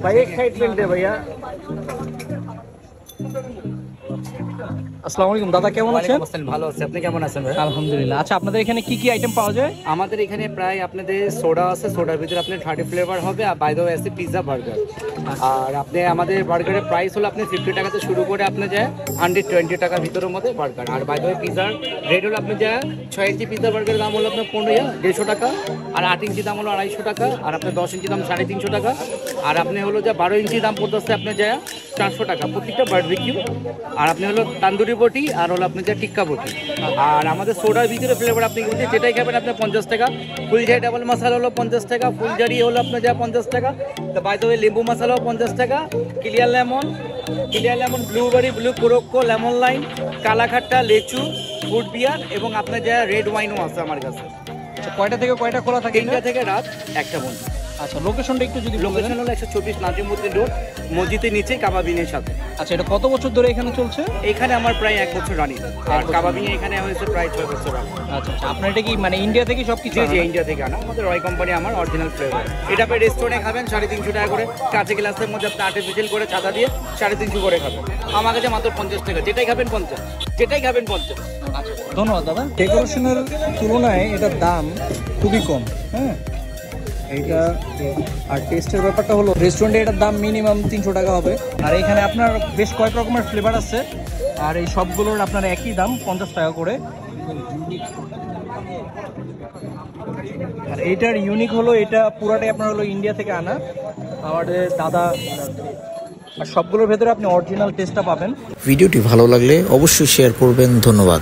ভাই এক্সাইটমেন্ট দে ভাইয়া। আসসালামু আলাইকুম দাদা, কেমন আছেন? ভালো আছি, আপনি কেমন আছেন ভাই? আলহামদুলিল্লাহ। আচ্ছা, আপনাদের এখানে কি কি আইটেম পাওয়া যায়? আমাদের এখানে প্রায় আপনাদের সোডা আছে, সোডার ভিতরে আপনার 30 ফ্লেভার হবে, আর বাই দ্য ওয়ে আছে পিৎজা বার্গার। আর আপনি আমাদের বার্গারের প্রাইস হলো আপনি 50 টাকা থেকে শুরু করে আপনি যায় 120 টাকার ভিতরের মধ্যে বার্গার। আর বাই দ্য ওয়ে পিৎজার রেট হলো আপনি যায় 6 ইঞ্চি পিৎজা বার্গারের দাম হলো আপনার 150 টাকা, আর 8 ইঞ্চি দাম হলো 250 টাকা, আর আপনার 10 ইঞ্চি দাম 350 টাকা, আর আপনি হলো যে 12 ইঞ্চি দাম পড়তেছে আপনি যায় 400 টাকা প্রত্যেকটা বারবিকিউ। আর আপনি হলো তান্দুরি বটি, আর হলো আপনি যে টিক্কা বটি। আর আমাদের সোডার ভিতরে ফ্লেভার আপনি যেটাই খাবেন আপনার 50 টাকা। ফুলঝাড়ি ডাবল মশলা হলো 50 টাকা, ফুলঝাড়ি হলো আপনার যা 50 টাকা, তো বাই দ্য ওয়ে লেবু মশলাও 50 টাকা, ক্লিয়ার লেমন, ব্লুবেরি, ব্লু কোরক্কো, লেমন লাইম, কালাখাট্টা, লেচু, ফুড বিয়ার, এবং আপনার যা রেড ওয়াইনও আছে আমার কাছে। কয়টা থেকে কয়টা খোলা থাকে? 3টা থেকে রাত 1টা পর্যন্ত। আচ্ছা, লোকেশনটা একটু যদি লোকেশন হলো 124 নাজিমউদ্দিন রোড, মসজিদের নিচে কাবাবিনের সাথে। আচ্ছা, এটা কত বছর ধরে এখানে চলছে? এখানে আমার প্রায় 1 বছর রানিং, আর কাবাবিনে এখানে হয়েছে প্রায় 6 বছর রানিং। আচ্ছা, আপনার এটা কি মানে ইন্ডিয়া থেকে সবকিছু? জি, ইন্ডিয়া থেকে আনা, আমাদের রয় কোম্পানি, আমার অরিজিনাল ফ্লেভার। এটা আপনি রেস্টুরেন্টে খাবেন 350 টাকা করে, কাঁচে গ্লাসের মধ্যে আপনি আর্টিফিশিয়াল করে ছাতা দিয়ে 350 করে খাবেন। আমার কাছে মাত্র 50 টাকা, যেটাই খাবেন 50, যেটাই খাবেন 50। আচ্ছা, ধন্যবাদ দাদা। ডেকোরেশনের তুলনায় এটার দাম খুবই কম। হ্যাঁ, এইটা আর টেস্টের ব্যাপারটা হলো রেস্টুরেন্টে এটার দাম মিনিমাম 300 টাকা হবে। আর এখানে আপনার বেশ কয়েক রকমের ফ্লেভার আছে, আর এই সবগুলোর আপনার একই দাম 50 টাকা করে। আর এইটার ইউনিক হলো এটা পুরাটাই আপনার হলো ইন্ডিয়া থেকে আনা আমাদের দাদা, আর সবগুলোর ভেতরে আপনি অরিজিনাল টেস্টটা পাবেন। ভিডিওটি ভালো লাগলে অবশ্যই শেয়ার করবেন। ধন্যবাদ।